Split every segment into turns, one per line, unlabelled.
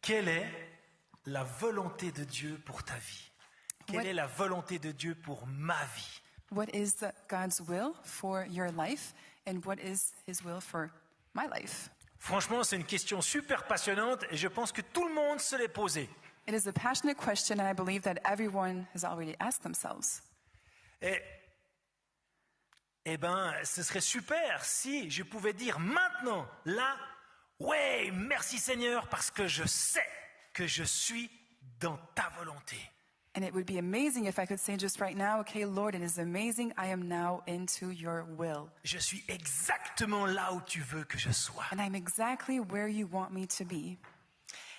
Quelle est la volonté de Dieu pour ta vie? Quelle est la volonté de Dieu pour ma vie?
What is God's will for your life, and what is His will for my life?
Franchement, c'est une question super passionnante et je pense que tout le monde se l'est posée.
It is a passionate question, and I believe that everyone has already asked themselves.
Ce serait super si je pouvais dire maintenant, là, ouais, merci Seigneur, parce que je sais que je suis dans ta volonté.
And it would be amazing if I could say just right now, okay, Lord, it is amazing. I am now into your will.
Je suis exactement là où tu veux que je sois.
And I'm exactly where you want me to be.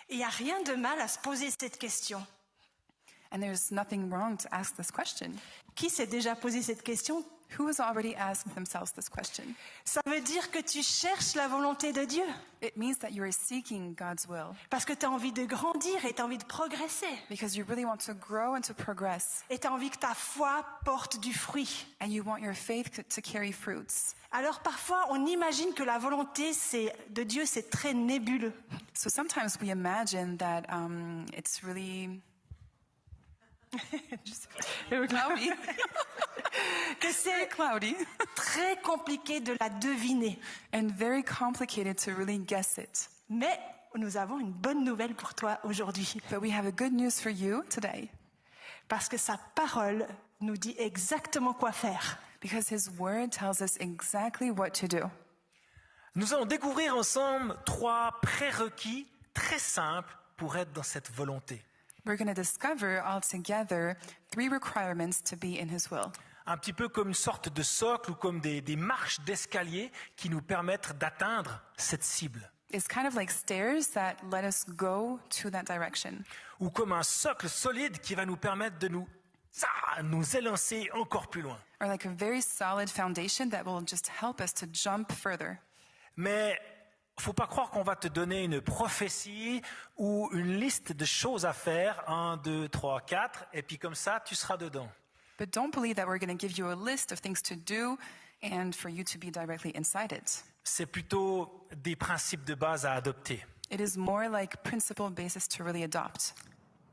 Il n'y a rien de mal à se poser cette question.
And there's nothing wrong to ask this question.
Qui s'est déjà posé cette question?
Who has already asked themselves this question?
Ça veut dire que tu cherches la volonté de Dieu.
It means that you are seeking God's will.
Parce que tu as envie de grandir et tu as envie de progresser.
Because you really want to grow and to progress.
Et tu as envie que ta foi porte du fruit.
And you want your faith to carry fruits.
Alors parfois, on imagine que la volonté de Dieu, c'est très nébuleux.
So sometimes we imagine that it's really cloudy.
Que c'est
cloudy
très compliqué de la deviner.
and very complicated to really guess it.
Mais nous avons une bonne nouvelle pour toi aujourd'hui.
But we have a good news for you today.
Parce que sa parole nous dit exactement quoi faire.
Because His Word tells us exactly what to do.
Nous allons découvrir ensemble 3 prérequis très simples pour être dans cette volonté.
We're going to discover all together 3 requirements to be in His will.
Un petit peu comme une sorte de socle ou comme des marches d'escalier qui nous permettent d'atteindre cette cible.
It's kind of like stairs that let us go to that direction.
Ou comme un socle solide qui va nous permettre de nous élancer encore plus loin.
Or like a very solid foundation that will just help us to jump further.
Mais faut pas croire qu'on va te donner une prophétie ou une liste de choses à faire, 1, 2, 3, 4, et puis comme ça, tu seras dedans.
But don't believe that we're going to give you a list of things to do and for you to be directly inside it.
C'est plutôt des principes de base à adopter.
It is more like principle basis to really adopt.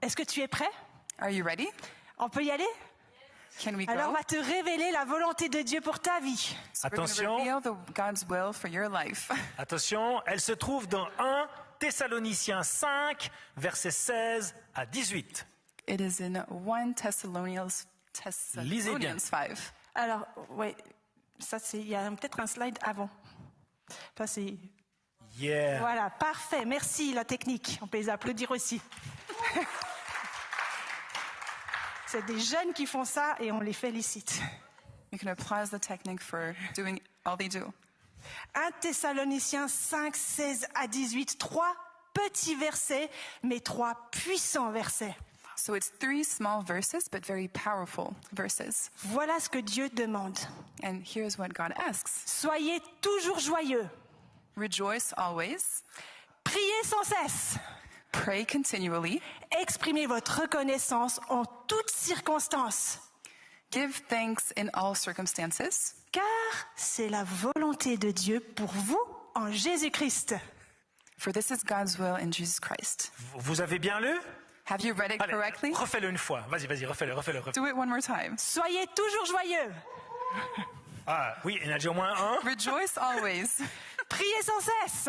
Est-ce que tu es prêt?
Are you ready?
On peut y aller?
Can we go?
Alors on va te révéler la volonté de Dieu pour ta vie.
So we're going to
Attention.
reveal God's will for your life.
Attention, elle se trouve dans 1 Thessaloniciens 5, versets 16 à 18.
It is in 1 Thessalonians
Lisez bien.
5.
Alors, ouais, ça c'est, il y a peut-être un slide avant. Ça c'est,
Yeah.
voilà, parfait, merci la technique. On peut les applaudir aussi. C'est des jeunes qui font ça et on les félicite.
You can applaud the technique for doing all they do.
1 Thessaloniciens 5, 16 à 18, 3 petits versets, mais 3 puissants versets.
So it's 3 small verses, but very powerful verses.
Voilà ce que Dieu demande.
And here's what God asks.
Soyez toujours joyeux.
Rejoice always.
Priez sans cesse.
Pray continually.
Exprimez votre reconnaissance en toutes circonstances.
Give thanks in all circumstances.
Car c'est la volonté de Dieu pour vous en Jésus-Christ.
For this is God's will in Jesus Christ.
Vous avez bien lu?
Have you read it
Allez,
correctly?
refais-le une fois. Vas-y, refais-le.
Do it one more time.
Soyez toujours joyeux.
Ah oui, il y en a déjà au moins un.
Rejoice always.
Priez sans cesse.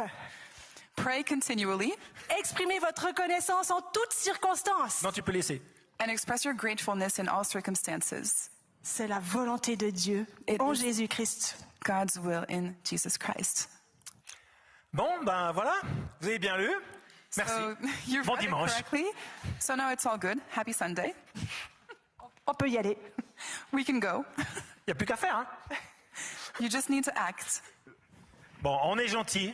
Pray continually.
Exprimez votre reconnaissance en toutes circonstances.
Non, tu peux laisser.
And express your gratefulness in all circumstances.
C'est la volonté de Dieu
It
en
is-
Jésus-Christ.
God's will in Jesus Christ.
Bon, ben voilà, vous avez bien lu. Merci.
So you
Bon
read it
dimanche.
correctly. So now it's all good. Happy Sunday.
On peut y aller.
We can go.
Il n'y a plus qu'à faire. Hein.
You just need to act.
Bon, on est gentil.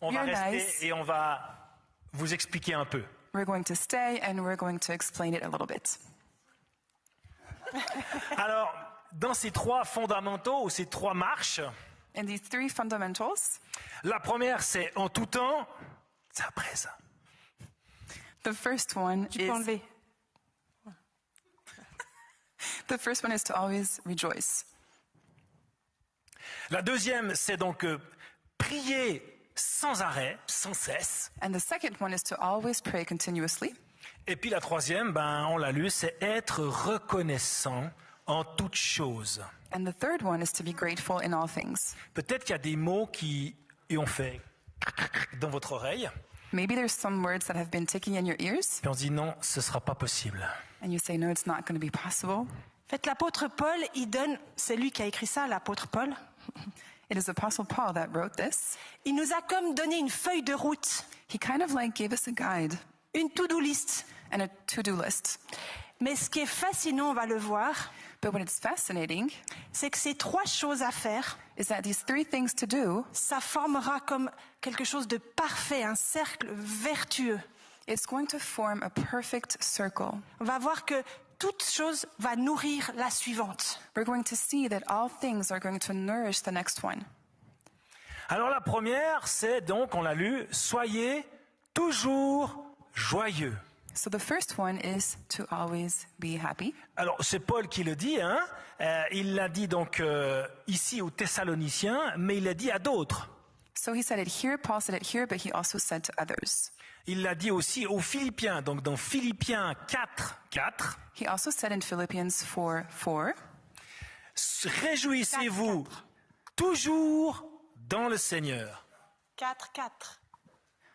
On va
We are
rester
nice.
et on va vous expliquer un peu.
We're going to stay and we're going to explain it a little bit.
Alors, dans ces 3 fondamentaux ou ces 3 marches,
In these 3 fundamentals,
la première c'est en tout temps. C'est après ça.
the first one
Tu peux
is
enlever.
to always rejoice.
La deuxième c'est donc prier sans arrêt, sans cesse.
And the second one is to always pray continuously.
Et puis la troisième, on l'a lu, c'est être reconnaissant en toutes choses.
And the third one is to be grateful in all things.
Peut-être qu'il y a des mots qui ont fait dans votre oreille,
Maybe there's some words that have been ticking in your ears,
et on se dit non, ce ne sera pas possible.
and you say, no, it's not going to be possible.
En fait, l'apôtre Paul, c'est lui qui a écrit ça, l'apôtre Paul.
It is Apostle Paul that wrote this.
Il nous a comme donné une feuille de route,
He kind of like gave us a guide
une to-do list.
and a to-do list.
Mais ce qui est fascinant, on va le voir,
But what is fascinating
c'est que ces 3 choses à faire,
is that these 3 things to do,
ça formera comme quelque chose de parfait, un cercle vertueux.
it's going to form a perfect circle.
On va voir que toute chose va nourrir la suivante.
We're going to see that all things are going to nourish the next one.
Alors la première, c'est donc, on l'a lu, soyez toujours joyeux.
So the first one is to always be happy.
Alors c'est Paul qui le dit, hein. Il l'a dit donc ici aux Thessaloniciens, mais il l'a dit à d'autres.
So he said it here, Paul said it here, but he also said to others.
Il l'a dit aussi aux Philippiens, donc dans Philippiens 4,
He also said in Philippians 4:4,
réjouissez-vous
4.
toujours dans le Seigneur.
4, 4.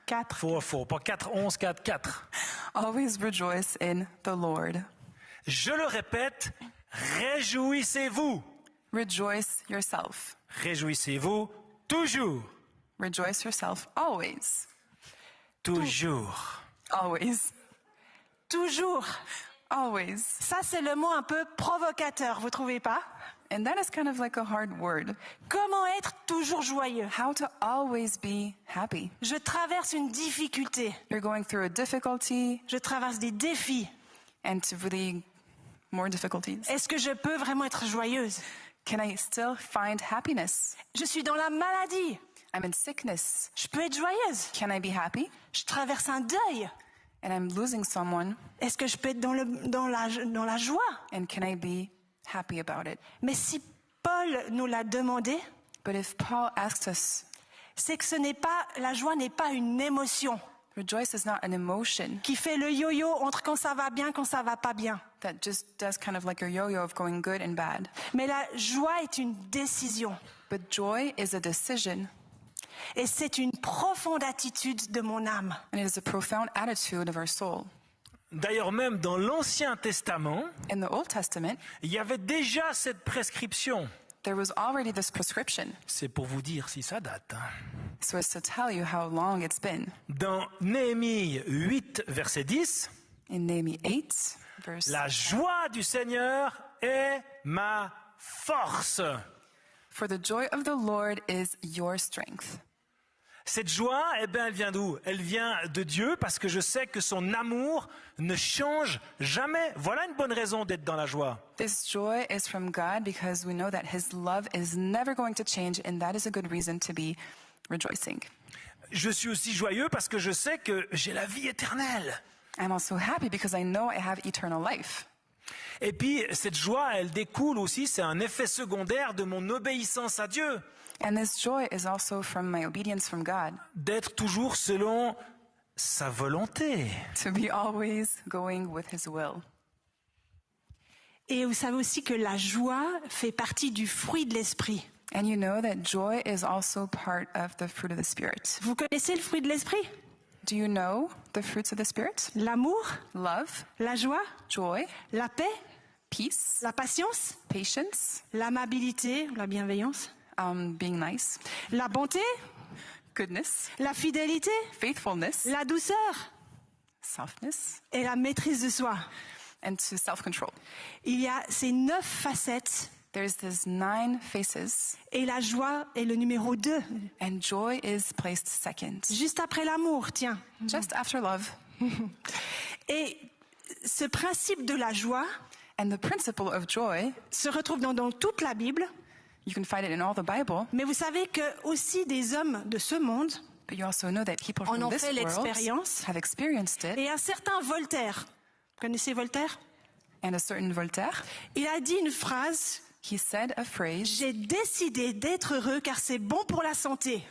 4.
Faut pas 4, 11, 4, 4.
always rejoice in the Lord.
Je le répète, réjouissez-vous.
Rejoice yourself.
Réjouissez-vous toujours.
Rejoice yourself always.
Toujours.
Always.
Toujours.
Always.
Ça, c'est le mot un peu provocateur, vous trouvez pas?
And that is kind of like a hard word.
Comment être toujours joyeux?
How to always be happy.
Je traverse une difficulté.
You're going through a difficulty
Je traverse des défis.
and really more difficulties.
Est-ce que je peux vraiment être joyeuse?
Can I still find happiness?
Je suis dans la maladie.
I'm in sickness.
Je peux être joyeuse.
Can I be happy?
Je traverse un deuil.
And I'm losing someone.
Est-ce que je peux être dans la joie?
And can I be happy about it?
Mais si Paul nous l'a demandé,
But if Paul asks us,
c'est que la joie n'est pas une émotion
rejoice is not an emotion
qui fait le yo-yo entre quand ça va bien, quand ça va pas bien.
that just does kind of like a yo-yo of going good and bad.
Mais la joie est une décision.
But joy is a decision,
Et c'est une profonde attitude de mon âme.
and it is a profound attitude of our soul.
D'ailleurs, même dans l'Ancien Testament,
In the Old Testament,
il y avait déjà cette prescription.
there was already this prescription.
C'est pour vous dire si ça date. Hein.
So it's to tell you how long it's been.
Dans Néhémie 8, verset 10,
In Nehemiah 8, verse,
la joie du Seigneur est ma force.
for the joy of the Lord is your strength.
Cette joie, elle vient d'où? Elle vient de Dieu parce que je sais que son amour ne change jamais. Voilà une bonne raison d'être dans la joie.
This joy is from God because we know that His love is never going to change, and that is a good reason to be rejoicing.
Je suis aussi joyeux parce que je sais que j'ai la vie éternelle.
I'm also happy because I know I have eternal life.
Et puis, cette joie, elle découle aussi, c'est un effet secondaire de mon obéissance à Dieu.
And this joy is also from my obedience from God,
D'être toujours selon sa volonté.
to be always going with His will.
Et vous savez aussi que la joie fait partie du fruit de l'esprit.
And you know that joy is also part of the fruit of the Spirit.
Vous connaissez le fruit de l'esprit?
Do you know the fruits of the Spirit?
L'amour,
Love,
la joie,
joy,
la paix,
peace,
la patience,
patience,
l'amabilité, la bienveillance,
being nice,
la bonté,
goodness,
la fidélité,
faithfulness,
la douceur
softness,
et la maîtrise de soi.
and to self-control.
Il y a ces 9 facettes
There's these 9 faces,
et la joie est le numéro 2.
and joy is placed second,
Juste après l'amour, tiens.
just after love.
Et ce principe de la joie
And the principle of joy,
se retrouve dans toute la Bible.
you can find it in all the Bible,
Mais vous savez que aussi des hommes de ce monde,
but you also know that people
En
from
ont
this
fait
world
l'expérience.
have experienced it.
et un certain Voltaire, vous connaissez Voltaire?
And a certain Voltaire,
Il a dit une phrase,
he said a phrase,
j'ai décidé d'être heureux car c'est bon pour la santé.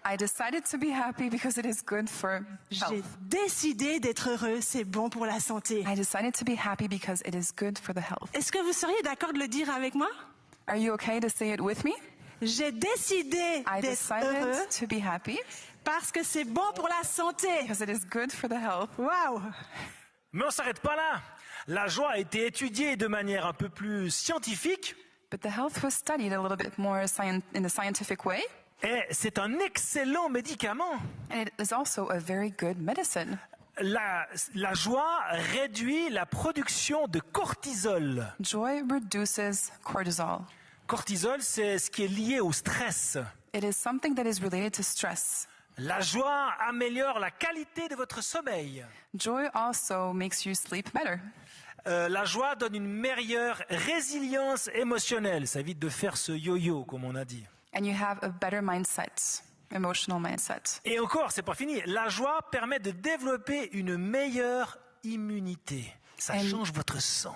I decided to be happy because it is good for
J'ai
health.
décidé d'être heureux, c'est bon pour la santé.
I decided to be happy because it is good for the health.
Est-ce que vous seriez d'accord de le dire avec moi?
Are you okay to say it with me?
J'ai décidé
I
d'être heureux
decided to be happy
parce que c'est bon pour la santé.
because it is good for the health.
Waouh!
Mais on ne s'arrête pas là. La joie a été étudiée de manière un peu plus scientifique.
But the health was studied a little bit more in a scientific way,
Et c'est un excellent médicament.
and it is also a very good medicine.
La joie réduit la production de cortisol.
Joy reduces cortisol.
Cortisol, c'est ce qui est lié au stress.
It is something that is related to stress.
La joie améliore la qualité de votre sommeil.
Joy also makes you sleep better.
La joie donne une meilleure résilience émotionnelle. Ça évite de faire ce yo-yo, comme on a dit.
And you have a better mindset, emotional mindset.
Et encore, c'est pas fini. La joie permet de développer une meilleure immunité. Ça change votre sang.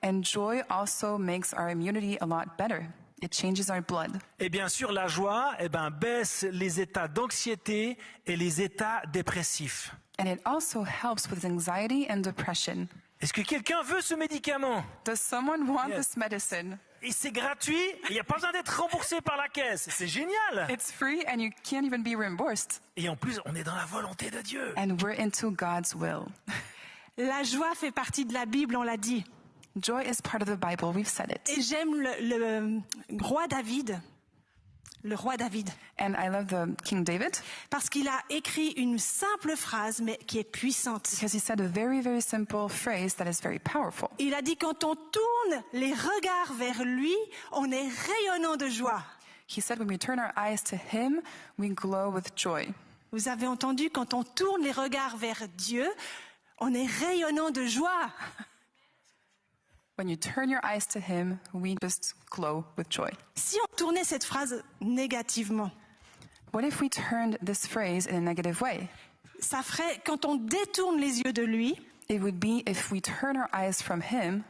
And joy also makes our immunity a lot better. It changes our blood.
Et bien sûr, la joie baisse les états d'anxiété et les états dépressifs.
And it also helps with anxiety and depression.
Est-ce que quelqu'un veut ce médicament?
Does someone want
Yes.
this medicine?
Et c'est gratuit, il n'y a pas besoin d'être remboursé par la caisse. C'est génial.
It's free and you can't even be reimbursed.
Et en plus, on est dans la volonté de Dieu.
And we're into God's will.
La joie fait partie de la Bible, on l'a dit.
Joy is part of the Bible. We've said it.
Et j'aime le roi David. Le roi David.
And I love the King David
Parce qu'il a écrit une simple phrase, mais qui est puissante.
because he said a very, very simple phrase that is very powerful.
Il a dit, quand on tourne les regards vers lui, on est rayonnant de joie.
He said when we turn our eyes to him, we glow with joy.
Vous avez entendu, quand on tourne les regards vers Dieu, on est rayonnant de joie.
When you turn your eyes to him, we just glow with joy.
Si on tournait cette phrase négativement,
What if we turned this phrase in a negative way?
ça ferait, quand on détourne les yeux de lui,
It would be if we turn our eyes from him,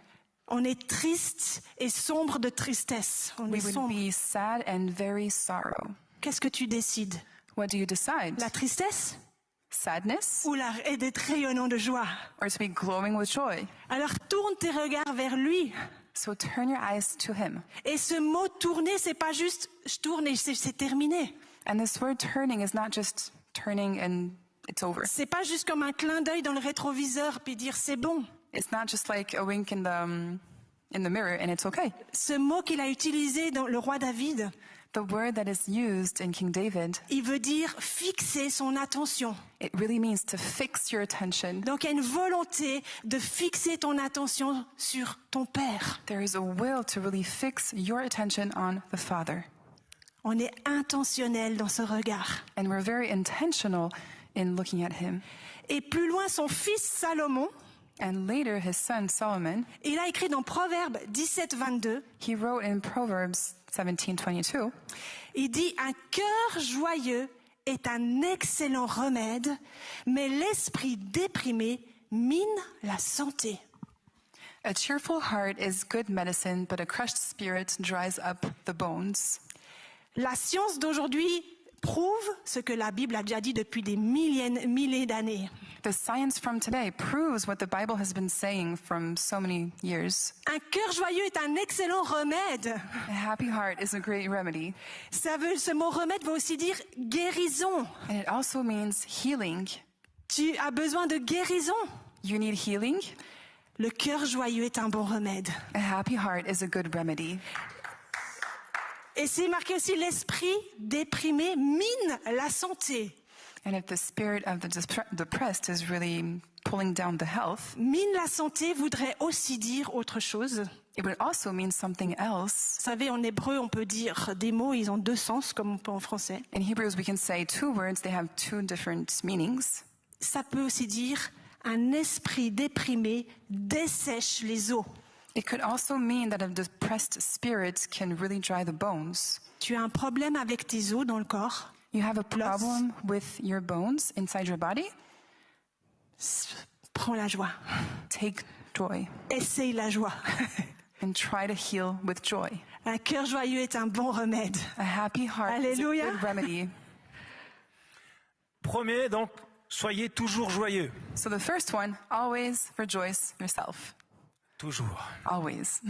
on est triste et sombre de tristesse. On
we
est
would
sombre.
be sad and very sorrow.
Qu'est-ce que tu décides?
What do you decide?
La tristesse
Sadness
et d'être rayonnant de joie?
or to be glowing with joy?
Alors tourne tes regards vers lui.
So turn your eyes to him.
Et ce mot tourner, c'est pas juste je tourne et c'est terminé.
And this word turning is not just turning and it's over.
C'est pas juste comme un clin d'œil dans le rétroviseur puis dire c'est bon.
It's not just like a wink in the mirror and it's okay.
Ce mot qu'il a utilisé dans le roi David,
The word that is used in King David,
il veut dire fixer son attention.
it really means to fix your attention.
Donc il y a une volonté de fixer ton attention sur ton Père.
There is a will to really fix your attention on the Father.
On est intentionnel dans ce regard.
And we're very intentional in looking at him.
Et plus loin, son fils Salomon,
And later, his son Solomon,
il a écrit dans Proverbe 17, 22,
he wrote in Proverbs 17:22,
il dit « Un cœur joyeux est un excellent remède, mais l'esprit déprimé mine la santé. »
a cheerful heart is good medicine, but a crushed spirit dries up the bones.
La science d'aujourd'hui prouve ce que la Bible a déjà dit depuis des milliers d'années.
The science from today proves what the Bible has been saying from so many years.
Un cœur joyeux est un excellent remède.
A happy heart is a great remedy.
Ce mot remède veut aussi dire guérison.
And it also means healing.
Tu as besoin de guérison.
You need healing.
Le cœur joyeux est un bon remède.
A happy heart is a good remedy.
Et c'est marqué aussi l'esprit déprimé mine la santé.
And if the spirit of the depressed is really pulling down the health,
Mine la santé voudrait aussi dire autre chose.
it would also mean something else.
Vous savez, en hébreu, on peut dire des mots, ils ont deux sens, comme on peut en français.
In Hebrews, we can say two words, they have two different meanings.
Ça peut aussi dire un esprit déprimé dessèche les os.
It could also mean that a depressed spirit can really dry the bones.
Tu as un problème avec tes os dans le corps,
You have a problem with your bones inside your body?
prends la joie.
Take joy
Essaye la joie.
and try to heal with joy.
Un cœur joyeux est un bon remède.
A happy heart is a
Alléluia.
good remedy.
premier, donc, soyez toujours joyeux.
So the first one, always rejoice yourself.
Toujours.
Always.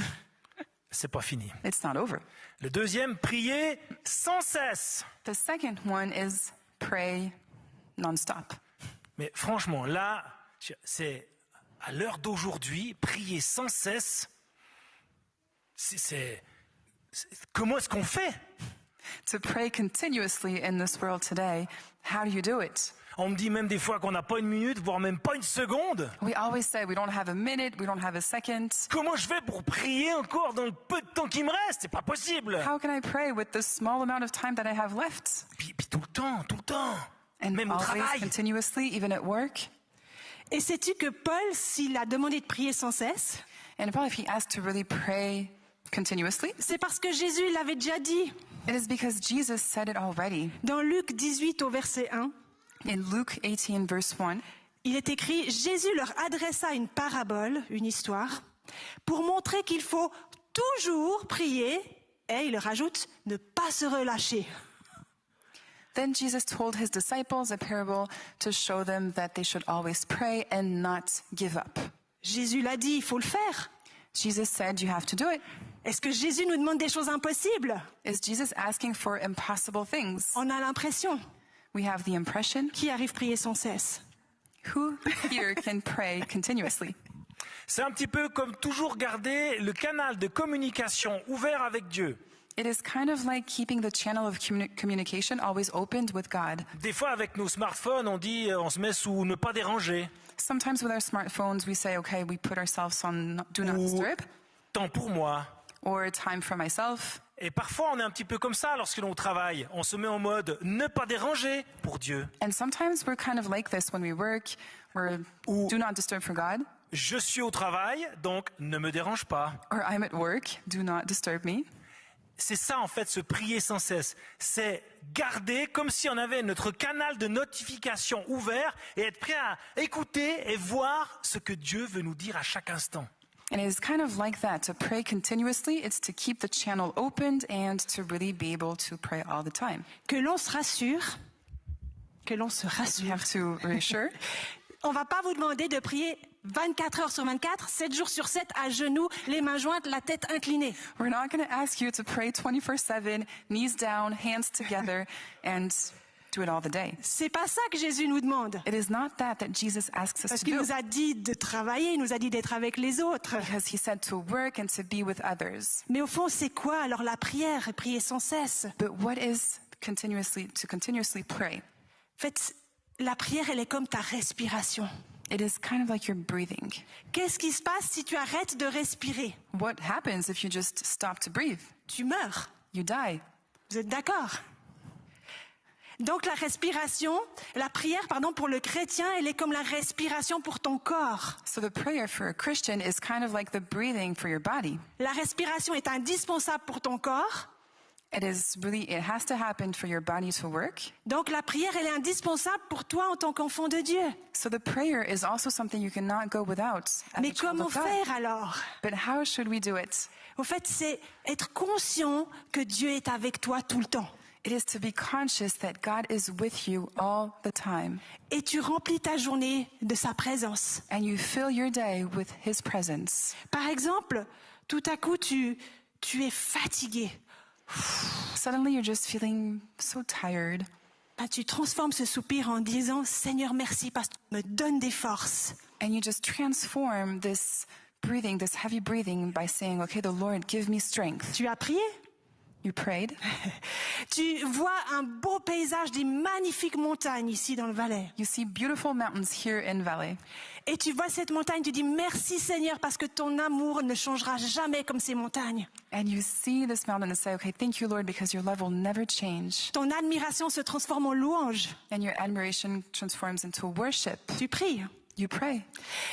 C'est pas fini.
It's not over.
Le deuxième, priez sans cesse.
The second one is pray nonstop.
Mais franchement, là, c'est à l'heure d'aujourd'hui, prier sans cesse, comment est-ce qu'on fait?
To pray continuously in this world today, how do you do it?
On me dit même des fois qu'on n'a pas une minute, voire même pas une seconde.
We always say we don't have a minute, we don't have a second.
Comment je fais pour prier encore dans le peu de temps qui me reste? C'est pas possible.
How can I pray with the small amount of time that I have left?
Puis tout le temps.
And
Même au
always,
travail.
continuously, even at work.
Et sais-tu que Paul, s'il a demandé de prier sans cesse,
And probably if he asked to really pray continuously,
c'est parce que Jésus l'avait déjà dit.
it is because Jesus said it already.
Dans Luc 18 au verset 1,
In Luke 18, verse 1,
il est écrit, Jésus leur adressa une parabole, une histoire, pour montrer qu'il faut toujours prier, et il rajoute, ne pas se relâcher.
Then Jesus told his disciples a parable to show them that they should always pray and not give up.
Jésus l'a dit, il faut le faire.
Jesus said you have to do it.
Est-ce que Jésus nous demande des choses impossibles?
Is Jesus asking for impossible things?
On a l'impression.
We have the impression,
Qui arrive prier sans cesse?
who here can pray continuously?
C'est un petit peu comme toujours garder le canal de communication ouvert avec Dieu.
It is kind of like keeping the channel of communication always opened with God.
Des fois, avec nos smartphones, on se met sous ne pas déranger.
Sometimes with our smartphones, we say, okay, we put ourselves on do not
Ou
disturb,
temps pour moi.
or time for myself.
Et parfois, on est un petit peu comme ça lorsque l'on travaille. On se met en mode ne pas déranger pour Dieu.
And sometimes we're kind of like this when we work. We're
Ou-
do not disturb for God,
Je suis au travail, donc ne me dérange pas.
or I'm at work, do not disturb me.
C'est ça, en fait, se prier sans cesse. C'est garder comme si on avait notre canal de notification ouvert et être prêt à écouter et voir ce que Dieu veut nous dire à chaque instant.
And it is kind of like that. To pray continuously, it's to keep the channel opened and to really be able to pray all the time.
Que l'on se rassure. Que l'on se
You
rassure.
have to reassure.
On va pas vous demander de prier 24 heures sur 24, 7 jours sur 7, à genoux, les mains jointes, la tête inclinée.
We're not going to ask you to pray 24/7, knees down, hands together, and do it all the day.
C'est pas ça que Jésus nous demande.
It is not that Jesus asks us
Parce
to
qu'il
do.
nous a dit de travailler, il nous a dit d'être avec les autres.
Because he said to work and to be with others.
Mais au fond, c'est quoi alors la prière et prier sans cesse?
But what is continuously pray?
En fait, la prière, elle est comme ta respiration.
It is kind of like you're breathing.
Qu'est-ce qui se passe si tu arrêtes de respirer?
What happens if you just stop to breathe?
Tu meurs.
You die.
Vous êtes d'accord? Donc la respiration, la prière, pardon, pour le chrétien, elle est comme la respiration pour ton corps.
So the prayer for a Christian is kind of like the breathing for your body.
La respiration est indispensable pour ton corps.
It has to happen for your body to work.
Donc la prière, elle est indispensable pour toi en tant qu'enfant de Dieu.
So the prayer is also something you cannot go without. as
Mais
a child
comment
of God.
faire alors?
But how should we do it?
Au fait, c'est être conscient que Dieu est avec toi tout le temps.
It is to be conscious that God is with you all the time.
Et tu remplis ta journée de sa présence.
And you fill your day with His presence.
Par exemple, tout à coup, tu es fatigué.
Suddenly you're just feeling so tired.
Ben, tu transformes ce soupir en disant « Seigneur, merci parce que tu me donnes des forces.
And you just transform this breathing, this heavy breathing, by saying, okay, the Lord, give me strength. »
Tu as prié.
You prayed.
Tu vois un beau paysage, des magnifiques montagnes ici dans le Valais.
You see beautiful mountains here in Valley.
Et tu vois cette montagne, tu dis merci Seigneur parce que ton amour ne changera jamais comme ces montagnes.
And you see this mountain and say, okay, thank you, Lord, because your love will never change.
Ton admiration se transforme en louange.
And your admiration transforms into worship.
Tu pries.
You pray.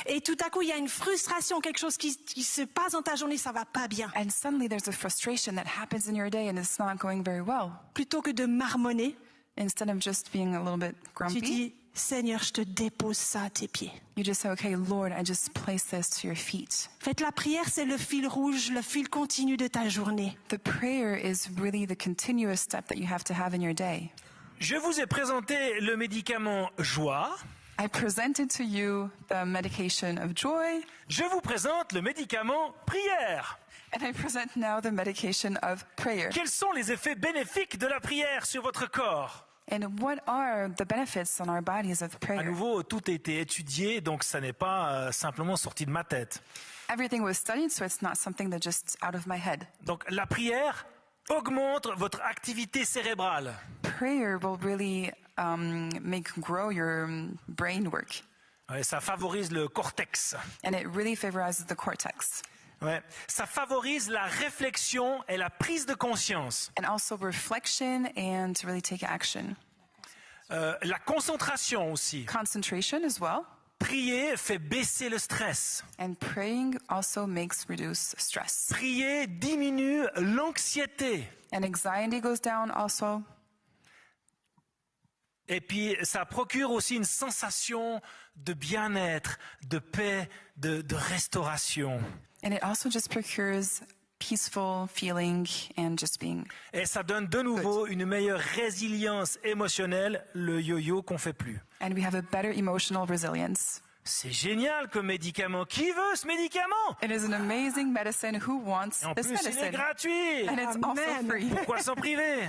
Et tout à coup, il y a une frustration, quelque chose qui se passe dans ta journée, ça va pas bien.
And suddenly there's a frustration that happens in your day and it's not going very well.
Plutôt que de marmonner,
Instead of just being a little bit
tu
grumpy,
dis Seigneur, je te dépose ça à tes pieds.
you just say, okay, Lord, I just place this to your feet.
Faites la prière, c'est le fil rouge, le fil continu de ta journée.
The prayer is really the continuous step that you have to have in your day.
Je vous ai présenté le médicament joie.
I presented to you the medication of joy,
Je vous présente le médicament prière.
and I present now the medication of prayer.
Quels sont les effets bénéfiques de la prière sur votre corps?
And what are the benefits on our bodies of
À
prayer?
nouveau, tout a été étudié, donc ça n'est pas simplement sorti de ma tête.
Everything was studied, so it's not something that's just out of my head.
Donc la prière augmente votre activité cérébrale.
Prayer will really make grow your brain work,
Ouais, ça favorise le cortex.
and it really favorizes the cortex,
Ouais. Ça favorise la réflexion et la prise de conscience.
and also reflection and to really take action.
La concentration aussi.
Concentration as well,
Prier fait baisser le stress.
and praying also makes reduce stress.
Prier diminue l'anxiété.
And anxiety goes down also.
Et puis, ça procure aussi une sensation de bien-être, de paix, de restauration.
And it also just procures peaceful feeling and just being.
Et ça donne de nouveau une meilleure résilience émotionnelle, le yo-yo qu'on fait plus.
And we have a better emotional resilience.
C'est génial comme médicament. Qui veut ce médicament?
It is an amazing medicine. Who wants
Et en
this
plus, il est
medicine?
gratuit.
And it's also
Amen.
free.
Pourquoi s'en priver?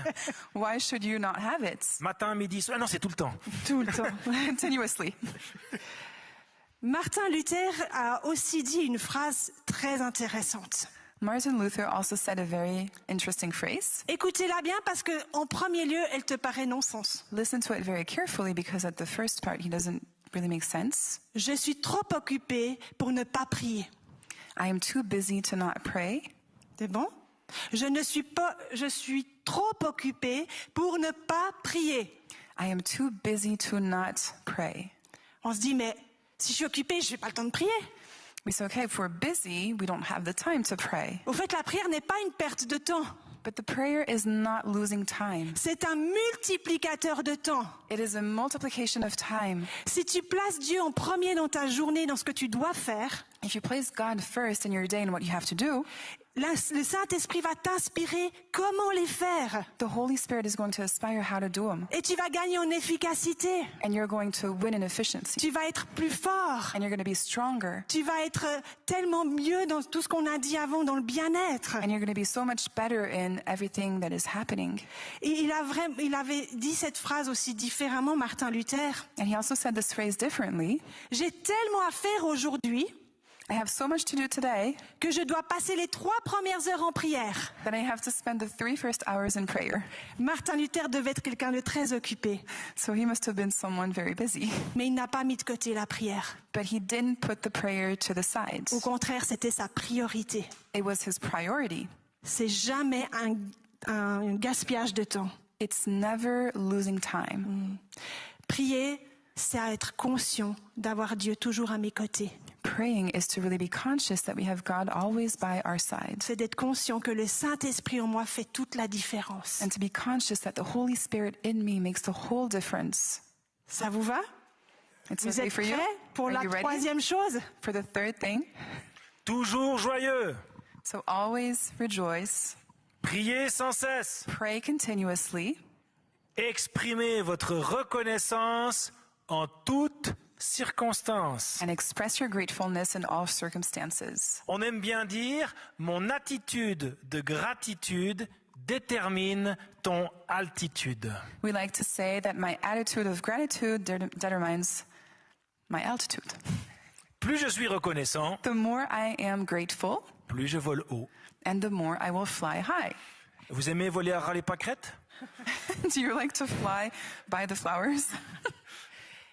Why should you not have it?
Matin, midi, soir. Ah non, c'est tout le temps.
Tout le temps, continuously.
Martin Luther a aussi dit une phrase très intéressante.
Martin Luther also said a very interesting phrase.
Écoutez-la bien parce que, en premier lieu, elle te paraît non-sens.
Listen to it very carefully because at the first part he doesn't really make sense.
Je suis trop occupé pour ne pas prier.
I am too busy to not pray.
C'est bon? Je suis trop occupé pour ne pas prier.
I am too busy to not pray.
On se dit, mais si je suis occupé, je n'ai pas le temps de prier.
We say, okay, if we're busy, we don't have the time to pray.
Au fait, la prière n'est pas une perte de temps.
But the prayer is not losing time.
C'est un multiplicateur de temps.
It is a multiplication of time.
Si tu places Dieu en premier dans ta journée, dans ce que tu dois faire,
If you place God first in your day and what you have to do,
le Saint-Esprit va t'inspirer comment les faire.
the Holy Spirit is going to inspire how to do them.
Et tu vas gagner en efficacité.
And you're going to win in efficiency.
Tu vas être plus fort.
And you're going to be stronger.
Tu vas être tellement mieux dans tout ce qu'on a dit avant, dans le bien-être.
And you're going to be so much better in everything that is happening.
Et il avait dit cette phrase aussi différemment, Martin Luther.
And he also said this phrase differently.
J'ai tellement à faire aujourd'hui
I have so much to do today
que je dois passer les 3 premières heures en prière.
that I have to spend the 3 first hours in prayer.
Martin Luther devait être quelqu'un de très occupé,
So he must have been someone very busy.
mais il n'a pas mis de côté la prière.
But he didn't put the prayer to the side.
Au contraire, c'était sa priorité.
It was his priority.
C'est jamais un gaspillage de temps.
It's never losing time.
Prier, c'est à être conscient d'avoir Dieu toujours à mes côtés.
Praying is to really be conscious that we have God always by our side.
C'est d'être conscient que le Saint-Esprit en moi fait toute la différence.
And to be conscious that the Holy Spirit in me makes the whole difference.
Ça vous va?
It's
Vous
okay
êtes
for you?
prêts pour
Are
la
you ready
troisième chose?
for the third thing?
Toujours joyeux.
So always rejoice,
Priez sans cesse.
pray continuously,
Exprimez votre reconnaissance en toutes circonstances.
and express your gratefulness in all circumstances.
On aime bien dire, mon attitude de gratitude détermine ton altitude.
We like to say that my attitude of gratitude determines my altitude.
Plus je suis reconnaissant,
The more I am grateful,
plus je vole haut.
and the more I will fly high.
Vous aimez voler à râler pâquerettes?
Do you like to fly by the flowers?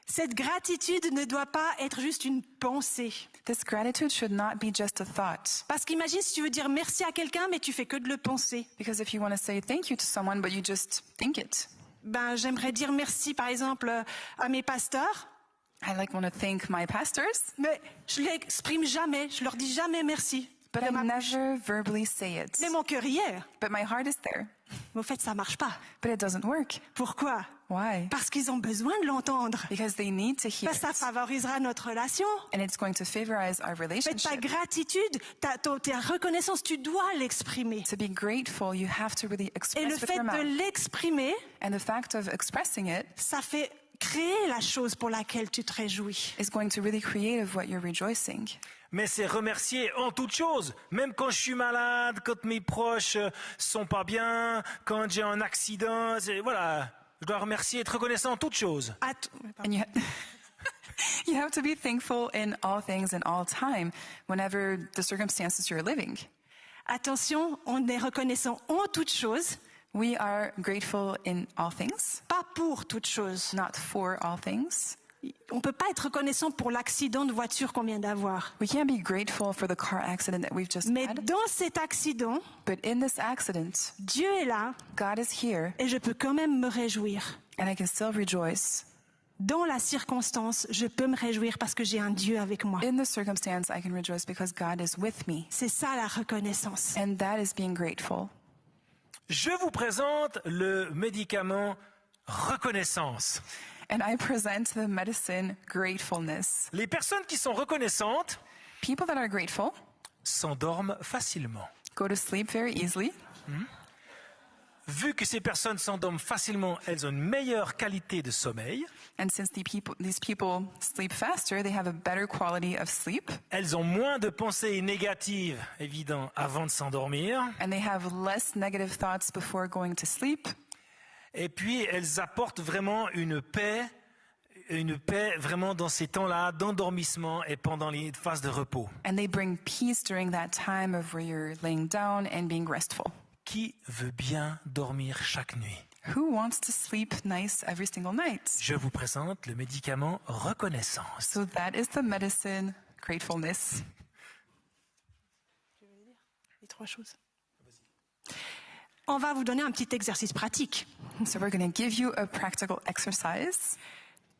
Cette gratitude ne doit pas être juste une pensée.
This gratitude should not be just a thought.
Parce qu'imagine si tu veux dire merci à quelqu'un, mais tu fais que de le penser.
Because if you want to say thank you to someone, but you just think it.
Ben, j'aimerais dire merci, par exemple, à mes pasteurs,
I want to thank my pastors,
mais je l'exprime jamais. Je leur dis jamais merci.
but
De
I
ma bouche.
never verbally say it.
Mais mon cœur y est.
But my heart is there.
Mais au fait, ça marche pas.
But it doesn't work.
Pourquoi?
Why?
Parce qu'ils ont besoin de l'entendre.
Because they need to hear
Parce que ça
it.
favorisera notre relation.
And it's going to favorize our
Mais ta
relationship.
gratitude, ta reconnaissance, tu dois l'exprimer.
To be grateful, you have to really
Et
express
le
with
fait
your
de
mouth.
l'exprimer,
And the fact of expressing it
ça fait créer la chose pour laquelle tu te réjouis.
is going to really create of what you're rejoicing.
Mais c'est remercier en toutes choses, même quand je suis malade, quand mes proches sont pas bien, quand j'ai un accident, voilà, je dois remercier, être reconnaissant en toutes choses.
And you, you have to be thankful in all things and all time, whenever the circumstances you're living.
Attention, on est reconnaissant en toutes choses,
We are grateful in all things,
pas pour toutes choses.
not for all things.
On peut pas être reconnaissant pour l'accident de voiture qu'on vient d'avoir.
We can't be grateful for the car accident that we've just
Mais
had,
dans cet accident,
but in this accident,
Dieu est là
God is here,
et je peux quand même me réjouir.
and I can still rejoice.
Dans la circonstance, je peux me réjouir parce que j'ai un Dieu avec moi.
In the circumstance, I can rejoice because God is with me,
C'est ça la reconnaissance.
and that is being grateful.
Je vous présente le médicament reconnaissance.
And I present the medicine gratefulness.
Les personnes qui sont reconnaissantes
People that are grateful
s'endorment facilement.
go to sleep very easily.
Vu que ces personnes s'endorment facilement, elles ont une meilleure qualité de sommeil.
And since these people sleep faster, they have a better quality of sleep,
Elles ont moins de pensées négatives, évident, avant de s'endormir.
and they have less negative thoughts before going to sleep.
Et puis, elles apportent vraiment une paix vraiment dans ces temps-là d'endormissement et pendant les phases de repos.
And they bring peace during that time of where you're laying down and being restful.
Qui veut bien dormir chaque nuit?
Who wants to sleep nice every single night?
Je vous présente le médicament reconnaissance.
So that is the medicine gratefulness.
Les trois choses. On va vous donner un petit exercice pratique.
So we're going to give you a practical exercise.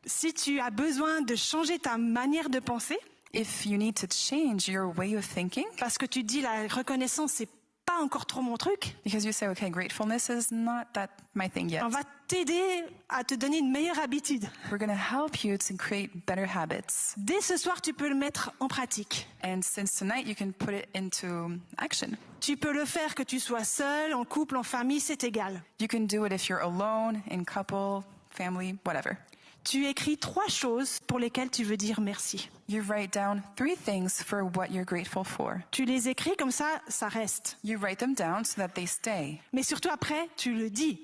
Si tu as besoin de changer ta manière de penser,
If you need to change your way of thinking,
parce que tu dis la reconnaissance, c'est pas encore trop mon truc,
because you say, okay, gratefulness is not that my thing yet.
on va t'aider à te donner une meilleure habitude.
We're going to help you to create better habits.
Dès ce soir, tu peux le mettre en pratique.
And since tonight you can put it into action.
Tu peux le faire que tu sois seul, en couple, en famille, c'est égal.
You can do it if you're alone, in couple, family, whatever.
Tu écris 3 choses pour lesquelles tu veux dire merci.
You write down 3 things for what you're grateful for.
Tu les écris comme ça reste.
You write them down so that they stay.
Mais surtout après, tu le dis.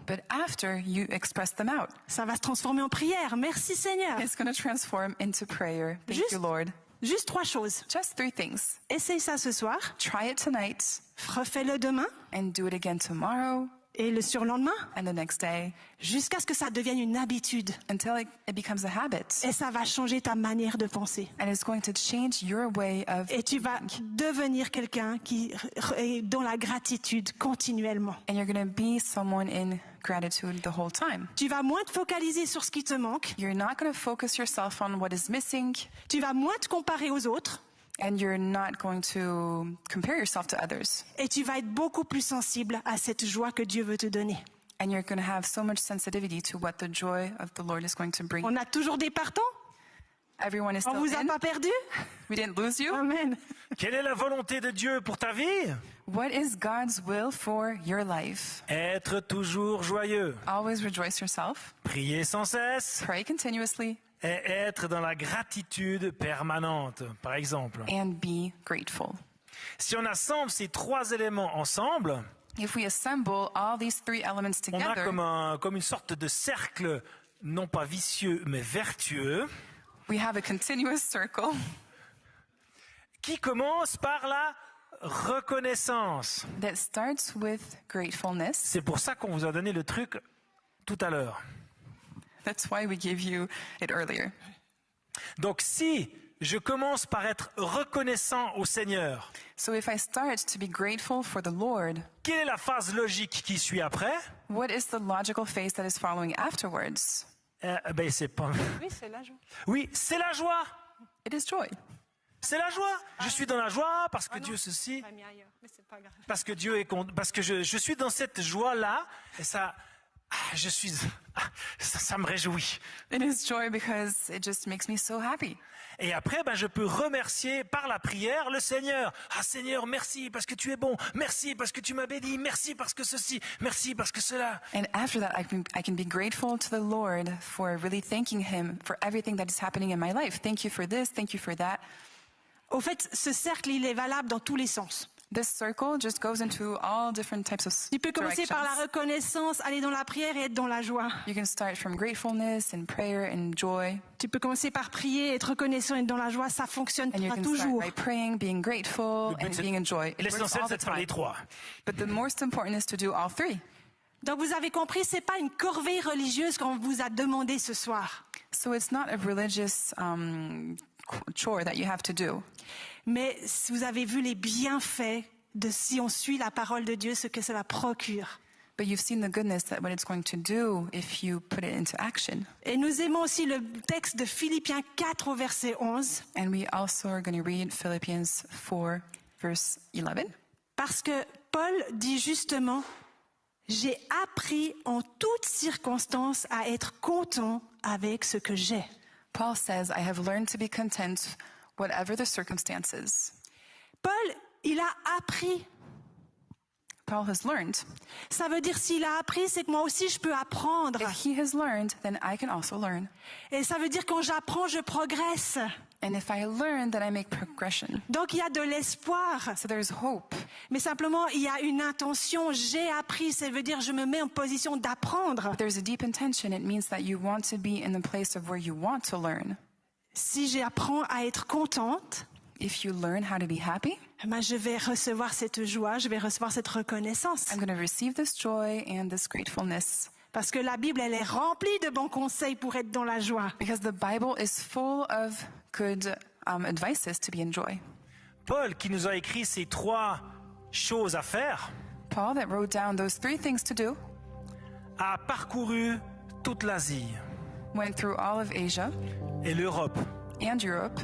But after, you express them out.
Ça va se transformer en prière. Merci Seigneur.
It's going to transform into prayer. Thank
Juste-
you, Lord.
Juste 3 choses.
Just 3 things.
Essaye ça ce soir.
Try it tonight
Refais-le demain
and do it again tomorrow
et le surlendemain.
and the next day
Jusqu'à ce que ça devienne une habitude.
until it becomes a habit.
Et ça va changer ta manière de penser.
And it's going to change your way of
Et tu vas devenir quelqu'un qui est dans la gratitude continuellement.
and you're going to be someone in gratitude the whole time.
Tu vas moins te focaliser sur ce qui te manque.
You're not going to focus yourself on what is missing,
Tu vas moins te comparer aux autres.
and you're not going to compare yourself to others.
Et tu vas être beaucoup plus sensible à cette joie que Dieu veut te donner.
And you're going to have so much sensitivity to what the joy of the Lord is going to bring.
On a toujours des partants.
Everyone is
On
still
vous a
in.
pas perdu.
We didn't lose you.
Amen.
Quelle est la volonté de Dieu pour ta vie?
What is God's will for your life?
Être toujours joyeux,
Always rejoice yourself.
prier sans cesse
Pray continuously
et être dans la gratitude permanente, par exemple.
and be grateful.
Si on assemble ces 3 éléments ensemble,
If we assemble all these 3 elements
on a
together,
comme une sorte de cercle, non pas vicieux, mais vertueux,
we have a continuous circle
qui commence par la reconnaissance.
that starts with gratefulness.
C'est pour ça qu'on vous a donné le truc tout à l'heure.
That's why we gave you it earlier.
Donc si je commence par être reconnaissant au Seigneur,
So if I start to be grateful for the Lord,
quelle est la phase logique qui suit après?
what is the logical phase that is following afterwards?
Ben c'est pas...
Oui, c'est la joie.
Oui, c'est la joie.
It is joy.
C'est la joie. Je suis dans la joie parce que Dieu ceci,
Mis ailleurs, mais c'est pas grave.
parce que Dieu est parce que je suis dans cette joie-là et ça ça me réjouit.
It is joy because it just makes me so happy.
Et après, je peux remercier par la prière le Seigneur. Ah Seigneur, merci parce que tu es bon. Merci parce que tu m'as béni. Merci parce que ceci. Merci parce que cela.
And after that, I can be grateful to the Lord for really thanking Him for everything that is happening in my life. Thank you for this. Thank you for that.
Au fait, ce cercle, il est valable dans tous les sens.
This circle just goes into all different types of
Tu peux commencer par la
directions.
reconnaissance, aller dans la prière et être dans la joie.
You can start from gratefulness and prayer and joy.
Tu peux commencer par prier, être reconnaissant et être dans la joie. Ça fonctionne
And you can
toujours.
start by praying, being grateful,
Le but,
and
c'est-
being in joy. It works
L'essentiel,
all
c'est
the
de faire les
time.
trois.
But the most important is to do all three.
Donc vous avez compris, c'est pas une corvée religieuse qu'on vous a demandé ce soir.
So it's not a religious chore that you have to do.
Mais vous avez vu les bienfaits de si on suit la parole de Dieu, ce que cela procure.
But you've seen the goodness that what it's going to do if you put it into action.
Et nous aimons aussi le texte de Philippiens 4 au verset 11,
And we also are going to read Philippians 4, verse 11.
parce que Paul dit justement, j'ai appris en toutes circonstances à être content avec ce que j'ai.
Paul says, I have learned to be content, whatever the circumstances.
Paul, il a appris.
Paul has learned.
Ça veut dire s'il a appris, c'est que moi aussi je peux apprendre.
If he has learned, then I can also learn.
Et ça veut dire quand j'apprends, je progresse.
And if I learn, then I make progression.
Donc il y a de l'espoir.
So there's hope.
Mais simplement, il y a une intention. J'ai appris, ça veut dire je me mets en position d'apprendre.
But there's a deep intention. It means that you want to be in the place of where you want to learn.
Si j'apprends à être contente,
If you learn how to be happy,
je vais recevoir cette joie, je vais recevoir cette reconnaissance.
I'm going to receive this joy and this gratefulness.
Parce que la Bible, elle est remplie de bons conseils pour être dans la joie.
Because the Bible is full of good advices to be in joy.
Paul, qui nous a écrit ces trois choses à faire,
Paul, that wrote down those three things to do,
a parcouru toute l'Asie
went through all of Asia
et l'Europe.
and Europe,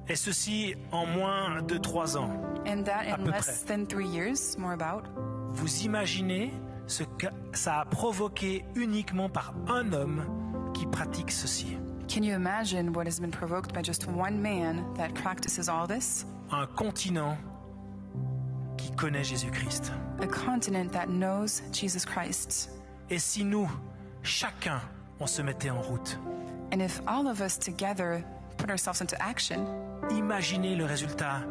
Et ceci en moins de 3 ans.
and that
À
in
peu
less
près.
than 3 years, more about.
Vous imaginez ce que ça a provoqué uniquement par un homme qui pratique ceci.
Can you imagine what has been provoked by just one man that practices all this?
Un continent qui connaît Jésus-Christ.
A continent that knows Jesus Christ.
Et si nous, chacun, on se mettait en route,
And if all of us together put ourselves into action,
imaginez le résultat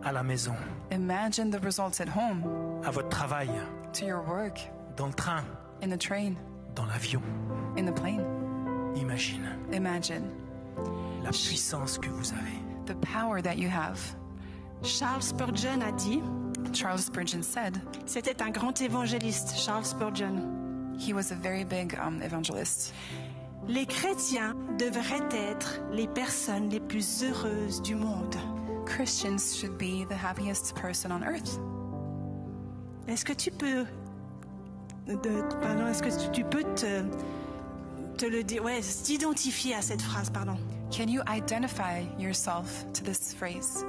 à la maison,
imagine the results at home,
à votre travail,
to your work,
dans le train,
in the train,
dans l'avion.
in the plane.
Imagine
Imagine
la puissance que vous avez.
the power that you have.
Charles Spurgeon a dit,
Charles Spurgeon said
c'était un grand évangéliste, Charles Spurgeon.
he was a very big evangelist.
Les chrétiens devraient être les personnes les plus heureuses du monde.
Christians should be the happiest person on earth.
Est-ce que tu peux, te le dire, ouais, t'identifier à cette phrase, pardon.
Can you identify yourself to this phrase?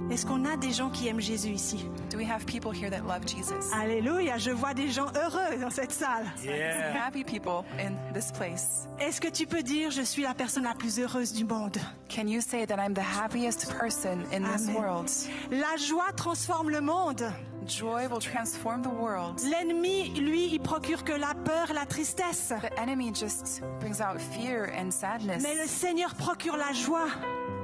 Est-ce qu'on a des gens qui aiment Jésus ici?
Do we have people here that love Jesus?
Alléluia, je vois des gens heureux dans cette salle.
Yeah.
Happy people in this place.
Est-ce que tu peux dire, je suis la personne la plus heureuse du monde?
Can you say that I'm the happiest person in this
Amen.
world?
La joie transforme le monde.
Joy will transform the world.
L'ennemi, lui, il procure que la peur, la tristesse.
The enemy just brings out fear and sadness.
Mais le Seigneur procure la joie.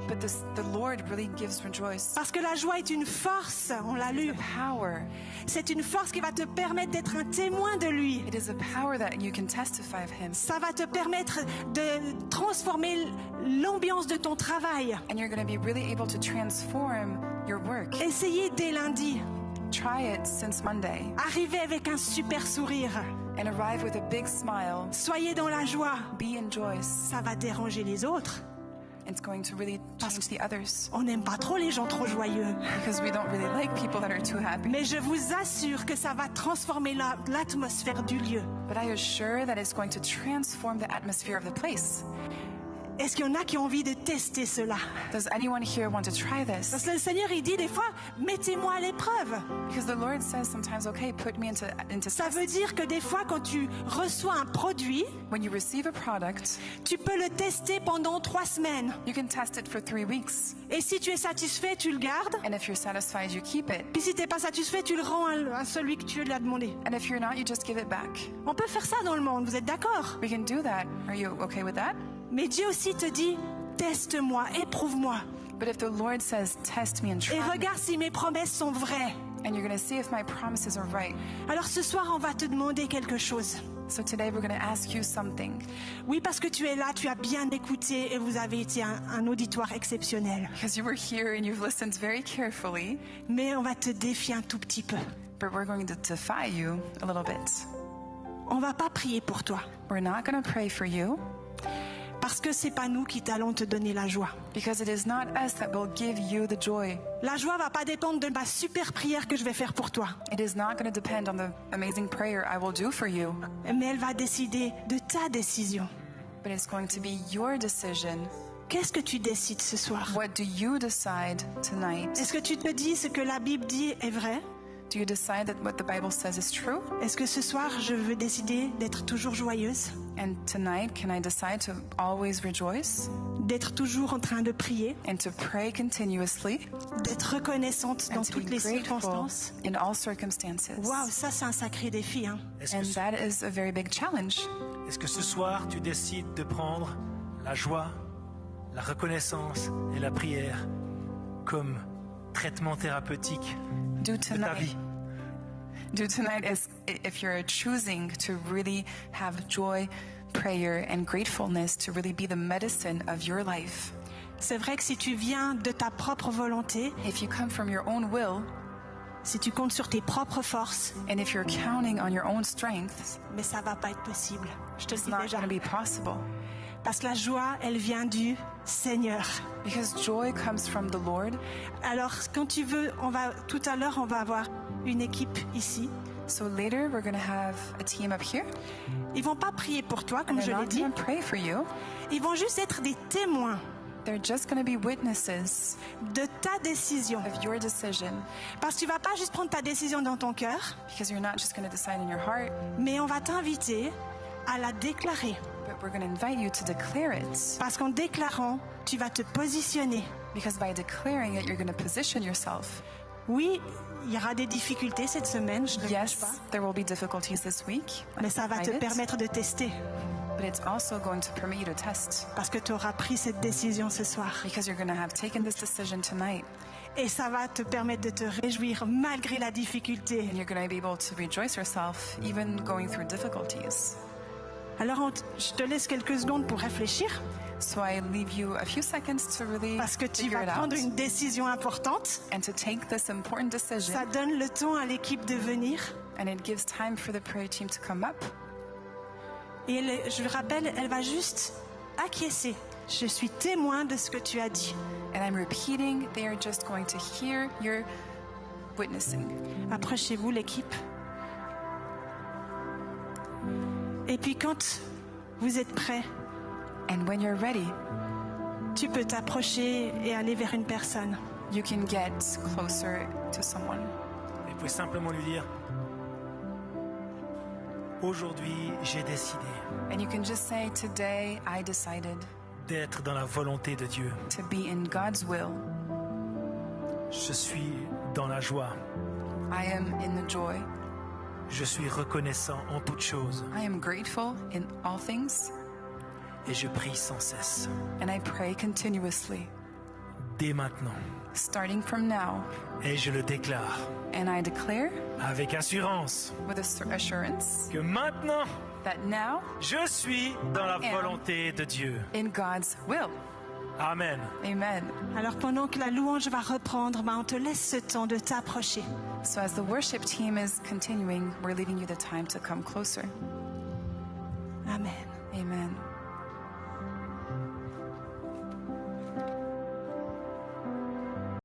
But the Lord really gives rejoice.
Parce que la joie est une force, on l'a lu.
Power.
C'est une force qui va te permettre d'être un témoin de lui.
It is a power that you can testify of Him.
Ça va te permettre de transformer l'ambiance de ton travail.
And you're going to be really able to transform your work.
Essayez dès lundi.
Try it since Monday
Arrivez avec un super sourire.
and arrive with a big smile.
Soyez dans la joie.
Be in joy.
Ça va déranger les autres.
It's going to really change the others
On n'aime pas trop les gens trop joyeux.
because we don't really like people that are too happy.
Mais je vous assure que ça va transformer l'atmosphère du lieu.
But I assure that it's going to transform the atmosphere of the place.
Est-ce qu'il y en a qui ont envie de tester cela?
Does anyone here want to try
Parce
this?
que le Seigneur, il dit des fois, mettez-moi à l'épreuve.
Because the Lord says sometimes, okay, put me into
Ça
test.
veut dire que des fois, quand tu reçois un produit,
When you receive a product,
tu peux le tester pendant 3 semaines.
you can test it for 3 weeks.
Et si tu es satisfait, tu le gardes.
And if you're satisfied, you keep it.
Puis si tu n'es pas satisfait, tu le rends à celui que tu lui as demandé.
And if you're not, you just give it back.
On peut faire ça dans le monde, vous êtes d'accord?
We can do that. Are you okay with that?
Mais Dieu aussi te dit, teste-moi, éprouve-moi.
But if the Lord says, test me and try
Et
me,
regarde si mes promesses sont vraies.
and you're going to see if my promises are right.
Alors ce soir, on va te demander quelque chose.
So today we're going to ask you something.
Oui, parce que tu es là, tu as bien écouté et vous avez été un auditoire exceptionnel.
Because you were here and you've listened very carefully,
Mais on va te défier un tout petit peu.
but we're going to defy you a little bit.
On va pas prier pour toi.
We're not going to pray for you
Parce que c'est pas nous qui allons te donner la joie.
because it is not us that will give you the joy.
La joie va pas dépendre de ma super prière que je vais faire pour toi.
It is not going to depend on the amazing prayer I will do for you,
Mais elle va décider de ta décision.
but it's going to be your decision.
Qu'est-ce que tu décides ce soir?
What do you decide tonight?
Est-ce que tu te dis ce que la Bible dit est vrai?
Do you decide that what the Bible says is true?
Est-ce que ce soir, je veux décider d'être toujours joyeuse?
And tonight, can I decide to always rejoice
D'être toujours en train de prier?
and to pray continuously
D'être reconnaissante dans
and to
toutes
be
les
grateful
circonstances?
in all circumstances?
Waouh, ça c'est un sacré défi, hein?
And that is a very big challenge.
Est-ce que ce soir, tu décides de prendre la joie, la reconnaissance et la prière comme traitement thérapeutique
Do
de ta
tonight,
vie?
is if you're choosing to really have joy, prayer, and gratefulness to really be the medicine of your life.
C'est vrai que si tu viens de ta propre volonté,
If you come from your own will,
si tu comptes sur tes propres forces,
and if you're counting on your own strength,
mais ça va pas être possible. Je te le
it's
dis
not
déjà.
going to be possible.
Parce que la joie, elle vient du Seigneur.
Because joy comes from the Lord.
Alors, quand tu veux, tout à l'heure, on va avoir une équipe ici.
So later, we're going to have a team up here.
Ils vont pas prier pour toi,
And
comme je
they're
l'ai
not
dit.
going to pray for you.
Ils vont juste être des témoins
They're just going to be witnesses
de ta décision.
of your decision.
Parce que tu vas pas juste prendre ta décision dans ton cœur,
Because you're not just going to decide in your heart,
mais on va t'inviter à la déclarer.
but we're going to invite you to declare it.
Parce qu'en déclarant, tu vas te positionner.
Because by declaring it, you're going to position yourself.
Oui, il y aura des difficultés cette semaine, je ne le cache
Yes,
pas.
there will be difficulties this week,
Mais ça va te
Hide it,
permettre de tester.
but it's also going to permit you to test.
Parce que tu auras pris cette décision ce soir.
Because you're going to have taken this decision tonight,
Et ça va te permettre de te réjouir malgré la difficulté.
and you're going to be able to rejoice yourself, even going through difficulties.
Alors, je te laisse quelques secondes pour réfléchir.
So I leave you a few seconds to really
Parce que tu
figure
vas
it out
prendre une décision importante.
and to take this important decision.
Ça donne le temps à l'équipe de venir.
And it gives time for the prayer team to come up.
Et je le rappelle, elle va juste acquiescer. Je suis témoin de ce que tu as dit.
And I'm repeating, they are just going to hear your witnessing.
Approchez-vous, l'équipe. Et puis quand vous êtes prêts,
And when you're ready,
tu peux t'approcher et aller vers une personne.
you can get closer to someone.
Et vous pouvez simplement lui dire, aujourd'hui, j'ai décidé
And you can just say, today I decided
d'être dans la volonté de Dieu.
to be in God's will.
Je suis dans la joie.
I am in the joy.
Je suis reconnaissant en toutes choses.
I am grateful in all things.
Et je prie sans cesse.
And I pray continuously,
Dès maintenant.
starting from now.
Et je le déclare
And I declare
avec assurance
with assurance
que maintenant,
that now,
je suis dans la volonté de Dieu.
in God's will.
Amen.
Amen.
Alors pendant que la louange va reprendre, on te laisse ce temps de t'approcher.
So as the worship team is continuing, we're leaving you the time to come closer.